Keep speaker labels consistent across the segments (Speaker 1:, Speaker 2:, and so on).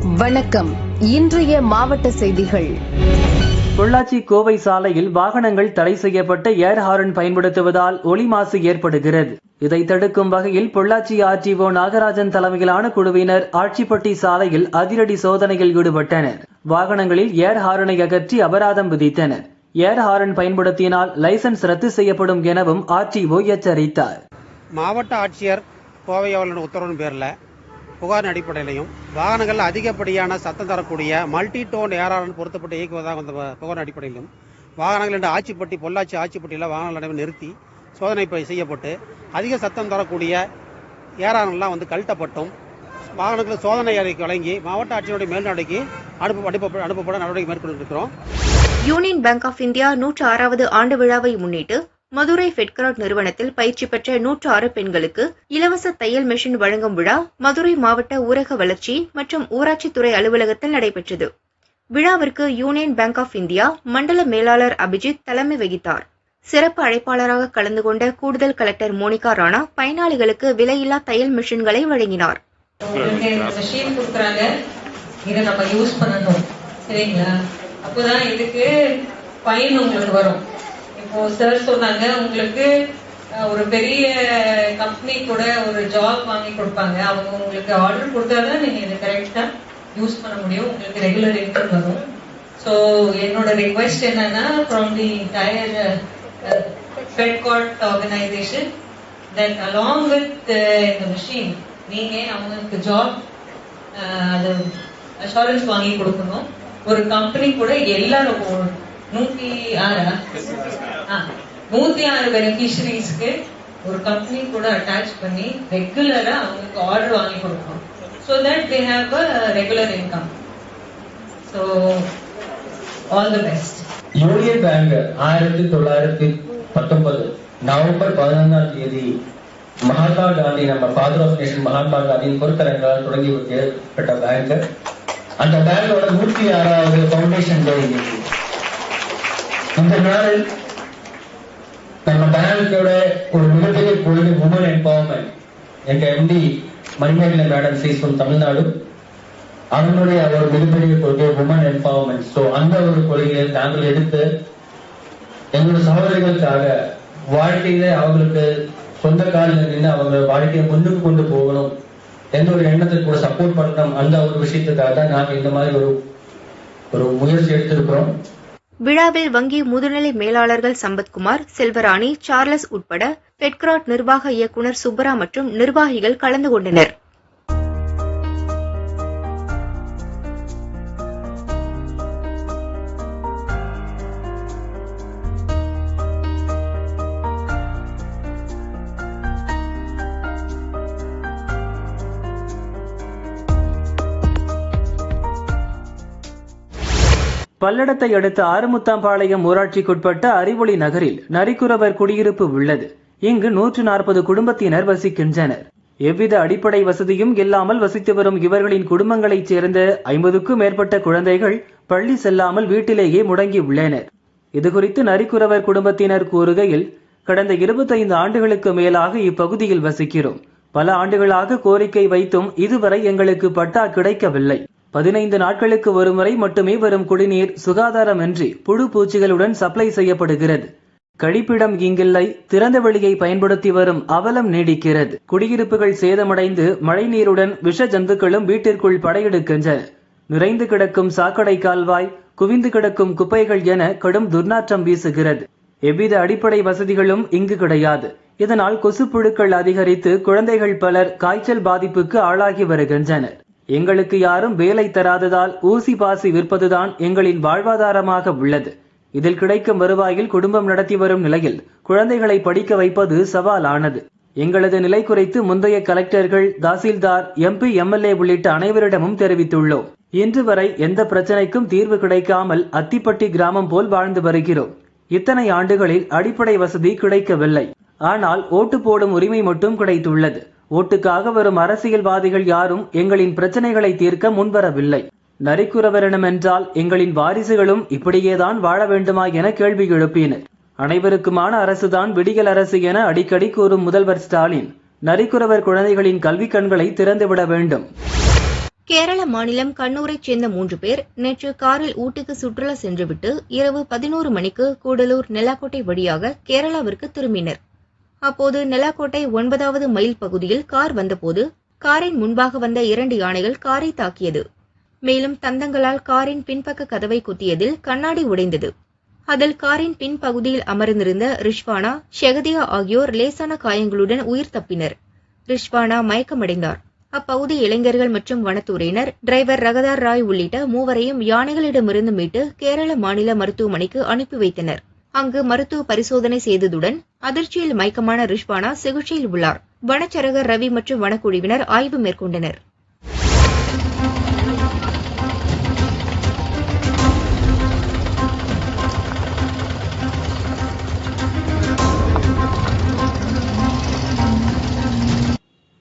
Speaker 1: வணக்கம். இன்றைய மாவட்ட செய்திகள்.
Speaker 2: பொள்ளாச்சி கோவை சாலையில் வாகனங்கள் தடை செய்யப்பட்ட ஏர் ஹாரன் பயன்படுத்துவதால் ஒலி மாசு ஏற்படுகிறது. இதை தடுக்கும் வகையில் பொள்ளாச்சி ஆர்டிஓ நாகராஜன் தலைமையிலான குழுவினர் ஆட்சிப்பட்டி சாலையில் அதிரடி சோதனையில் ஈடுபட்டனர். வாகனங்களில் ஏர் ஹாரனை அகற்றி அபராதம் விதித்தனர். ஏர் ஹாரன் பயன்படுத்தினால் லைசன்ஸ் ரத்து செய்யப்படும் எனவும் ஆர்டிஓ எச்சரித்தார்.
Speaker 3: மாவட்ட ஆட்சியர் கோவை அவர்களின் உத்தரவின் பேரில் புகாரின் அடிப்படையிலையும் வாகனங்கள் அதிகப்படியான சத்தம் தரக்கூடிய மல்டி டோன் ஏராளன் பொருத்தப்பட்டு இயக்குவதாக வந்த புகாரின் அடிப்படையிலும் வாகனங்கள் என்ற ஆட்சிப்பட்டி பொள்ளாச்சி ஆட்சிப்பட்டியில் வாகனங்கள் நிறுத்தி சோதனை செய்யப்பட்டு அதிக சத்தம் தரக்கூடிய ஏராளன்லாம் கழட்டப்பட்டும் வாகனங்களுக்கு சோதனை அறிக்கை வழங்கி மாவட்ட ஆட்சியருடைய மேல்நடைக்கு அனுப்பப்பட நடவடிக்கை மேற்கொண்டிருக்கிறோம்.
Speaker 4: யூனியன் பேங்க் ஆஃப் இந்தியா 106வது ஆண்டு விழாவை முன்னிட்டு மதுரை ஃபெட்கராட் நிறுவனத்தில் பயிற்சி பெற்ற 106 பெண்களுக்கு இலவச தையல் மெஷின் வழங்கும் விழா மதுரை மாவட்ட ஊரக வளர்ச்சி மற்றும் ஊராட்சித்துறை அலுவலகத்தில் நடைபெற்றது. விழாவிற்கு யூனியன் பேங்க் ஆஃப் இந்தியா மண்டல மேலாளர் அபிஜித் தலைமை வகித்தார். சிறப்பு அழைப்பாளராக கலந்து கொண்ட கூடுதல் கலெக்டர் மோனிகா ராணா பயனாளிகளுக்கு விலையில்லா தையல் மெஷின்களை வழங்கினார்.
Speaker 5: அப்போதான் இதுக்கு பயன் உங்களுக்கு வரும். இப்போ சார் சொன்னாங்க, உங்களுக்கு ஒரு பெரிய கம்பெனி கூட ஒரு ஜாப் வாங்கி கொடுப்பாங்க. அவங்க உங்களுக்கு ஆர்டர் கொடுத்தாதான் நீங்க இதை கரெக்டா யூஸ் பண்ண முடியும். உங்களுக்கு ரெகுலர் இன்கம் வரும். ஸோ என்னோட ரிக்வெஸ்ட் என்னன்னா, from the entire fedcard organisation that along with இந்த மிஷின் நீங்க அவங்களுக்கு ஜாப் அது அஷூரன்ஸ் வாங்கி கொடுக்கணும். ஒரு கம்பெனி கூட எல்லாரும் 106 பெனிஃபிஷரிஸ்க்கு ஒரு கம்பெனி கூட அட்டாச் பண்ணி ரெகுலரா அவங்களுக்கு ஆர்டர் வாங்கி கொடுக்கணும். So that they have a regular income. So all the best.
Speaker 6: Union Bank 1919 November 14ஆம் தேதி மகாத்மா காந்தி, நம்ம ஃபாதர் ஆஃப் நேஷன் மகாத்மா காந்தியின் பொறுத்தரங்களால் தொடங்கி வைக்கப்பட்ட பேங்க். அந்த பேங்கோட 106வது ஃபவுண்டேஷன் டே இன்னைக்கு. இந்த நாளில் நம்ம பேங்கோட ஒரு மிகப்பெரிய கொள்கை உமன் எம்பவர்மெண்ட். எங்க எம்டி மணிமேகலை மேடம் சீஸ்வம் தமிழ்நாடு, அவங்களுடைய ஒரு மிகப்பெரிய கொள்கை உமன் எம்பவர்மெண்ட். ஸோ அந்த ஒரு கொள்கையை நாங்கள் எடுத்து எங்களோட சகோதரிகளுக்காக வாழ்க்கையில அவங்களுக்கு சொந்த காலில் நின்று அவங்க வாழ்க்கையை முன்னுக்கு கொண்டு போகணும் எந்த ஒரு எண்ணத்துக்கு கூட சப்போர்ட் பண்ணணும். அந்த ஒரு விஷயத்துக்காக தான் நாங்கள் இந்த மாதிரி ஒரு முயற்சி எடுத்திருக்கிறோம்.
Speaker 4: விழாவில் வங்கி முதுநிலை மேலாளர்கள் சம்பத்குமார், செல்வராணி, சார்லஸ் உட்பட ஃபெட்கராட் நிர்வாக இயக்குநர் சுப்பரா மற்றும் நிர்வாகிகள் கலந்து கொண்டனர்.
Speaker 2: பல்லடத்தை அடுத்த ஆறுமுத்தாம்பாளையம் ஊராட்சிக்குட்பட்ட அறிவொளி நகரில் நரிக்குறவர் குடியிருப்பு உள்ளது. இங்கு 140 குடும்பத்தினர் வசிக்கின்றனர். எவ்வித அடிப்படை வசதியும் இல்லாமல் வசித்து வரும் இவர்களின் குடும்பங்களைச் சேர்ந்த 50க்கும் மேற்பட்ட குழந்தைகள் பள்ளி செல்லாமல் வீட்டிலேயே முடங்கி உள்ளனர். இதுகுறித்து நரிக்குறவர் குடும்பத்தினர் கூறுகையில், கடந்த 25 ஆண்டுகளுக்கு மேலாக இப்பகுதியில் வசிக்கிறோம். பல ஆண்டுகளாக கோரிக்கை வைத்தும் இதுவரை எங்களுக்கு பட்டா கிடைக்கவில்லை. 15 நாட்களுக்கு ஒருமுறை மட்டுமே வரும் குடிநீர் சுகாதாரமின்றி புழு பூச்சிகளுடன் சப்ளை செய்யப்படுகிறது. கழிப்பிடம் இங்கில்லை. திறந்த வெளியை பயன்படுத்தி வரும் அவலம் நீடிக்கிறது. குடியிருப்புகள் சேதமடைந்து மழை நீருடன் விஷ ஜந்துக்களும் வீட்டிற்குள் படையெடுக்கின்றன. நிறைந்து கிடக்கும் சாக்கடை கால்வாய், குவிந்து கிடக்கும் குப்பைகள் என கடும் துர்நாற்றம் வீசுகிறது. எவ்வித அடிப்படை வசதிகளும் இங்கு கிடையாது. இதனால் கொசுப்புழுக்கள் அதிகரித்து குழந்தைகள் பலர் காய்ச்சல் பாதிப்புக்கு ஆளாகி வருகின்றனர். எங்களுக்கு யாரும் வேலை தராததால் ஊசி பாசி விற்பதுதான் எங்களின் வாழ்வாதாரமாக உள்ளது. இதில் கிடைக்கும் வருவாயில் குடும்பம் நடத்தி வரும் நிலையில் குழந்தைகளை படிக்க வைப்பது சவாலானது. எங்களது நிலை குறித்து முந்தைய கலெக்டர்கள், தாசில்தார், MP, MLA உள்ளிட்ட அனைவரிடமும் தெரிவித்துள்ளோம். இன்று வரை எந்த பிரச்சனைக்கும் தீர்வு கிடைக்காமல் அத்திப்பட்டி கிராமம் போல் வாழ்ந்து வருகிறோம். இத்தனை ஆண்டுகளில் அடிப்படை வசதி கிடைக்கவில்லை. ஆனால் ஓட்டு போடும் உரிமை மட்டும் கிடைத்துள்ளது. ஓட்டுக்காக வரும் அரசியல்வாதிகள் யாரும் எங்களின் பிரச்சனைகளை தீர்க்க முன்வரவில்லை. நரிக்குறவரினம் என்றால் எங்களின் வாரிசுகளும் இப்படியேதான் வாழ வேண்டுமா என கேள்வி எழுப்பினர். அனைவருக்குமான அரசுதான் விடியல் அரசு என அடிக்கடி கூறும் முதல்வர் ஸ்டாலின், நரிக்குறவர் குழந்தைகளின் கல்வி கண்களை திறந்துவிட வேண்டும்.
Speaker 4: கேரள மாநிலம் கண்ணூரைச் சேர்ந்த 3 பேர் நேற்று காரில் ஊட்டிக்கு சுற்றுலா சென்றுவிட்டு இரவு 11 மணிக்கு கூடலூர் நெலாக்கோட்டை வழியாக கேரளாவிற்கு திரும்பினர். அப்போது நெலாக்கோட்டை 9வது மைல் பகுதியில் கார் வந்தபோது காரின் முன்பாக வந்த 2 யானைகள் காரை தாக்கியது. மேலும் தந்தங்களால் காரின் பின்பக்க கதவை குத்தியதில் கண்ணாடி உடைந்தது. அதில் காரின் பின்பகுதியில் அமர்ந்திருந்த ரிஷ்வானா, ஷெகதியா ஆகியோர் லேசான காயங்களுடன் உயிர் தப்பினர். ரிஷ்வானா மயக்கமடைந்தார். அப்பகுதி இளைஞர்கள் மற்றும் வனத்துறையினர் டிரைவர் ரகதார் ராய் உள்ளிட்ட 3வரையும் யானைகளிடமிருந்து மீட்டு கேரள மாநில மருத்துவமனைக்கு அனுப்பி வைத்தனர். அங்கு மருத்துவ பரிசோதனை செய்ததுடன் அதிர்ச்சியில் மயக்கமான ரிஷ்வானா சிகிச்சையில் உள்ளார். வனச்சரகர் ரவி மற்றும் வனக்குழுவினர் ஆய்வு மேற்கொண்டனர்.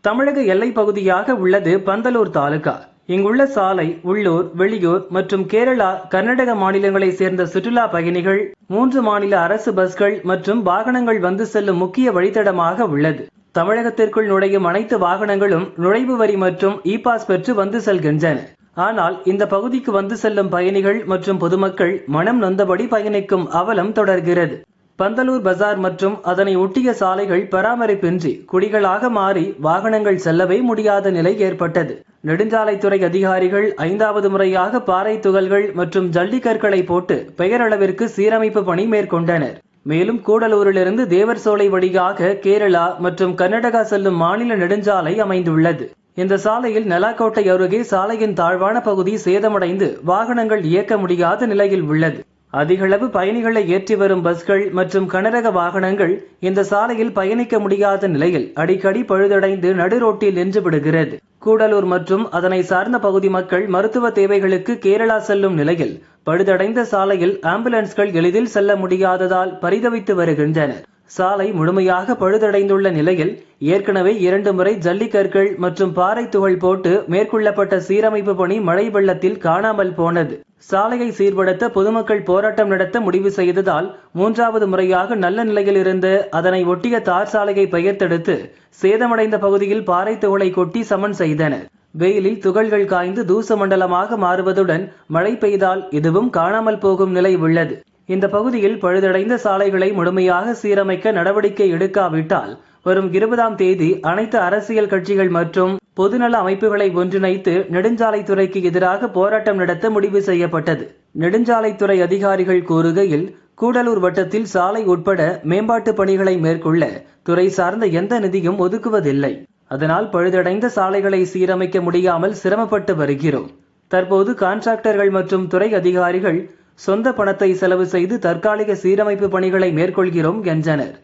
Speaker 2: தமிழக எல்லைப் பகுதியாக உள்ளது பந்தலூர் தாலுகா. இங்குள்ள சாலை உள்ளூர், வெளியூர் மற்றும் கேரளா, கர்நாடக மாநிலங்களை சேர்ந்த சுற்றுலா பயணிகள், 3 மாநில அரசு பஸ்கள் மற்றும் வாகனங்கள் வந்து செல்லும் முக்கிய வழித்தடமாக உள்ளது. தமிழகத்திற்குள் நுழையும் அனைத்து வாகனங்களும் நுழைவு வரி மற்றும் இ பாஸ் பெற்று வந்து செல்கின்றன. ஆனால் இந்த பகுதிக்கு வந்து செல்லும் பயணிகள் மற்றும் பொதுமக்கள் மனம் நொந்தபடி பயணிக்கும் அவலம் தொடர்கிறது. பந்தலூர் பஜார் மற்றும் அதனை ஒட்டிய சாலைகள் பராமரிப்பின்றி குழிகளாக மாறி வாகனங்கள் செல்லவே முடியாத நிலை ஏற்பட்டது. நெடுஞ்சாலைத்துறை அதிகாரிகள் 5வது முறையாக பாறை துகள்கள் மற்றும் ஜல்லிக்கற்களை போட்டு பெயரளவிற்கு சீரமைப்பு பணி மேற்கொண்டனர். மேலும் கூடலூரிலிருந்து தேவர் சோலை வழியாக கேரளா மற்றும் கர்நாடகா செல்லும் மாநில நெடுஞ்சாலை அமைந்துள்ளது. இந்த சாலையில் நெலாக்கோட்டை அருகே சாலையின் தாழ்வான பகுதி சேதமடைந்து வாகனங்கள் இயக்க முடியாத நிலையில் உள்ளது. அதிகளவு பயணிகளை ஏற்றி வரும் பஸ்கள் மற்றும் கனரக வாகனங்கள் இந்த சாலையில் பயணிக்க முடியாத நிலையில் அடிக்கடி பழுதடைந்து நடுரோட்டில் நின்று விடுகிறது. கூடலூர் மற்றும் அதனை சார்ந்த பகுதி மக்கள் மருத்துவ தேவைகளுக்கு கேரளா செல்லும் நிலையில் பழுதடைந்த சாலையில் ஆம்புலன்ஸ்கள் எளிதில் செல்ல முடியாததால் பரிதவித்து வருகின்றனர். சாலை முழுமையாக பழுதடைந்துள்ள நிலையில் ஏற்கனவே 2 முறை ஜல்லிக்கற்கள் மற்றும் பாறை துகள் போட்டு மேற்கொள்ளப்பட்ட சீரமைப்பு பணி மழை வெள்ளத்தில் காணாமல் போனது. சாலையை சீர்படுத்த பொதுமக்கள் போராட்டம் நடத்த முடிவு செய்ததால் 3வது முறையாக நல்ல நிலையில் இருந்த அதனை ஒட்டிய தார் சாலையை பெயர்த்தெடுத்து சேதமடைந்த பகுதியில் பாறை துகளை கொட்டி சமன் செய்தனர். வெயிலில் துகள்கள் காய்ந்து தூச மண்டலமாக மாறுவதுடன் மழை பெய்தால் இதுவும் காணாமல் போகும் நிலை உள்ளது. இந்த பகுதியில் பழுதடைந்த சாலைகளை முழுமையாக சீரமைக்க நடவடிக்கை எடுக்காவிட்டால் வரும் 20ஆம் தேதி அனைத்து அரசியல் கட்சிகள் மற்றும் பொதுநல அமைப்புகளை ஒன்றிணைத்து நெடுஞ்சாலைத்துறைக்கு எதிராக போராட்டம் நடத்த முடிவு செய்யப்பட்டது. நெடுஞ்சாலைத்துறை அதிகாரிகள் கூறுகையில், கூடலூர் வட்டத்தில் சாலை உட்பட மேம்பாட்டு பணிகளை மேற்கொள்ள துறை சார்ந்த எந்த நிதியும் ஒதுக்குவதில்லை. அதனால் பழுதடைந்த சாலைகளை சீரமைக்க முடியாமல் சிரமப்பட்டு வருகிறோம். தற்போது கான்ட்ராக்டர்கள் மற்றும் துறை அதிகாரிகள் சொந்த பணத்தை செலவு செய்து தற்காலிக சீரமைப்பு பணிகளை மேற்கொள்கிறோம் என்றனர்.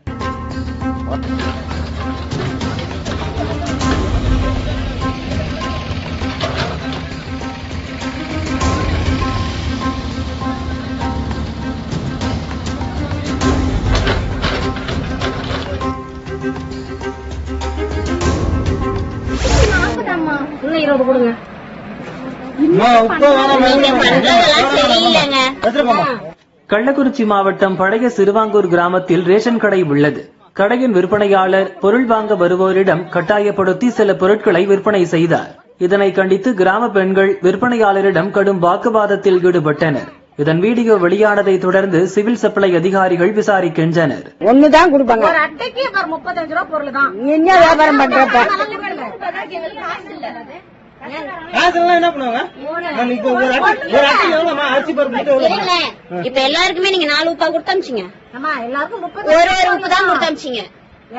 Speaker 2: கள்ளக்குறிச்சி மாவட்டம் பழைய சிறுவாங்கூர் கிராமத்தில் ரேஷன் கடை உள்ளது. கடையின் விற்பனையாளர் பொருள் வாங்க வருவோரிடம் கட்டாயப்படுத்தி சில பொருட்களை விற்பனை செய்தார். இதனை கண்டித்து கிராம பெண்கள் விற்பனையாளரிடம் கடும் வாக்குவாதத்தில் ஈடுபட்டனர். இதன் வீடியோ வெளியானதை தொடர்ந்து சிவில் சப்ளை அதிகாரிகள் விசாரிக்கின்றனர்.
Speaker 7: ஒண்ணுதான் கொடுப்பாங்க, ஒரு அட்டைக்கு 35 ரூபாய் பொருள் தான். என்ன வியாபாரம் பண்றப்ப
Speaker 8: என்ன பண்ணுவாங்க?
Speaker 7: இப்ப எல்லாருக்குமே நீங்க 4 உப்பா கொடுத்தமிச்சிங்க. எல்லாருக்கும் ஒரு உப்பு தான் கொடுத்தமிச்சிங்க.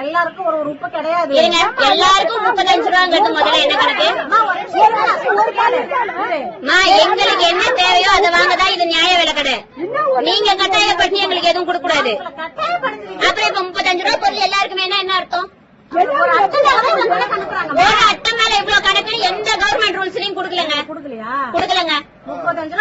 Speaker 7: எல்லாருக்கும் ஒரு உப்பு கிடையாது. எல்லாருக்கும் 35 ரூபாங்கிறது முதல்ல என்ன கணக்கு? எங்களுக்கு என்ன தேவையோ அதை வாங்கதான் இது நியாய விலை கடை. நீங்க கட்டாயப்படுத்தி எங்களுக்கு எதுவும் கொடுக்க கூடாது. அப்புறம் இப்ப 35 ரூபாய் பொருள் எல்லாருக்குமே என்ன அர்த்தம்? ஒரு அட்டை மேல இவ்வளவு கணக்கு எந்த கவர்மெண்ட் ரூல்ஸ்லயும் கொடுக்கலங்க. 35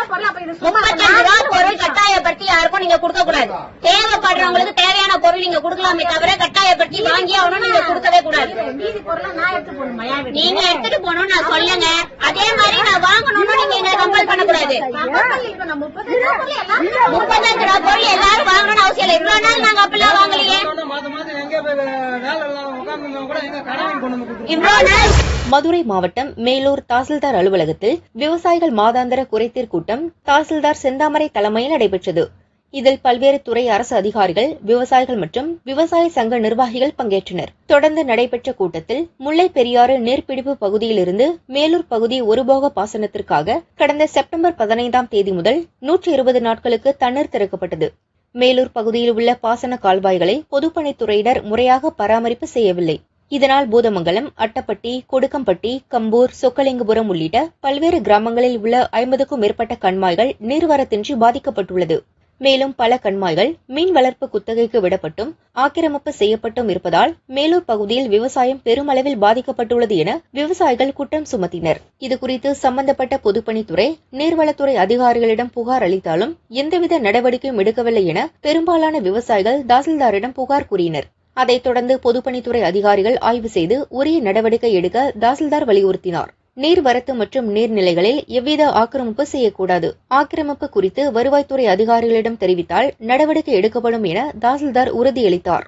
Speaker 7: ரூபாய் பொருள் கட்டாயப்படுத்தி யாருக்கும் நீங்க கொடுக்க கூடாது. தேவைப்படுறவங்களுக்கு தேவையான பொருள் நீங்க கொடுக்கலாமே தவிர கட்டாயப்படுத்தி வாங்கி ஆகணும் நீங்க கொடுக்கவே கூடாது. நீங்க எடுத்துட்டு போகணும் நான் சொல்லுங்க. அதே மாதிரி நான் வாங்கணும்னு நீங்க என்ன கம்பல் பண்ணக்கூடாது. 35 ரூபாய் பொருள் எல்லாரும் வாங்கணும்னு அவசியம் இல்லை. இவ்வளவு நாள் நாங்க அப்படிலாம் வாங்கலையே.
Speaker 8: உட்கார்ந்து கூட எங்க கடை வாங்கி கொண்டு வந்து கொடுத்துருக்கோம்.
Speaker 7: இவ்வளவு நாள்
Speaker 4: மதுரை மாவட்டம் மேலூர் தாசில்தார் அலுவலகத்தில் விவசாயிகள் மாதாந்திர குறைதீர் கூட்டம் தாசில்தார் செந்தாமரை தலைமையில் நடைபெற்றது. இதில் பல்வேறு துறை அரசு அதிகாரிகள், விவசாயிகள் மற்றும் விவசாய சங்க நிர்வாகிகள் பங்கேற்றனர். தொடர்ந்து நடைபெற்ற கூட்டத்தில் முல்லை பெரியாறு நீர்பிடிப்பு பகுதியிலிருந்து மேலூர் பகுதி ஒருபோக பாசனத்திற்காக கடந்த செப்டம்பர் 15ஆம் தேதி முதல் 120 நாட்களுக்கு தண்ணீர் திறக்கப்பட்டது. மேலூர் பகுதியில் உள்ள பாசன கால்வாய்களை பொதுப்பணித்துறையினர் முறையாக பராமரிப்பு செய்யவில்லை. இதனால் பூதமங்கலம், அட்டப்பட்டி, கொடுக்கம்பட்டி, கம்பூர், சொக்கலிங்கபுரம் உள்ளிட்ட பல்வேறு கிராமங்களில் உள்ள 50க்கும் மேற்பட்ட கண்மாய்கள் நீர்வரத்தின்றி பாதிக்கப்பட்டுள்ளது. மேலும் பல கண்மாய்கள் மீன் வளர்ப்பு குத்தகைக்கு விடப்பட்டும் ஆக்கிரமிப்பு செய்யப்பட்டும் இருப்பதால் மேலூர் பகுதியில் விவசாயம் பெருமளவில் பாதிக்கப்பட்டுள்ளது என விவசாயிகள் குற்றம் சுமத்தினர். இதுகுறித்து சம்பந்தப்பட்ட பொதுப்பணித்துறை, நீர்வளத்துறை அதிகாரிகளிடம் புகார் அளித்தாலும் எந்தவித நடவடிக்கையும் எடுக்கவில்லை என பெரும்பாலான விவசாயிகள் தாசில்தாரிடம் புகார் கூறினர். அதைத் தொடர்ந்து பொதுப்பணித்துறை அதிகாரிகள் ஆய்வு செய்து உரிய நடவடிக்கை எடுக்க தாசில்தார் வலியுறுத்தினார். நீர்வரத்து மற்றும் நீர்நிலைகளில் எவ்வித ஆக்கிரமிப்பு செய்யக்கூடாது. ஆக்கிரமிப்பு குறித்து வருவாய்த்துறை அதிகாரிகளிடம் தெரிவித்தால் நடவடிக்கை எடுக்கப்படும் என தாசில்தார் உறுதியளித்தார்.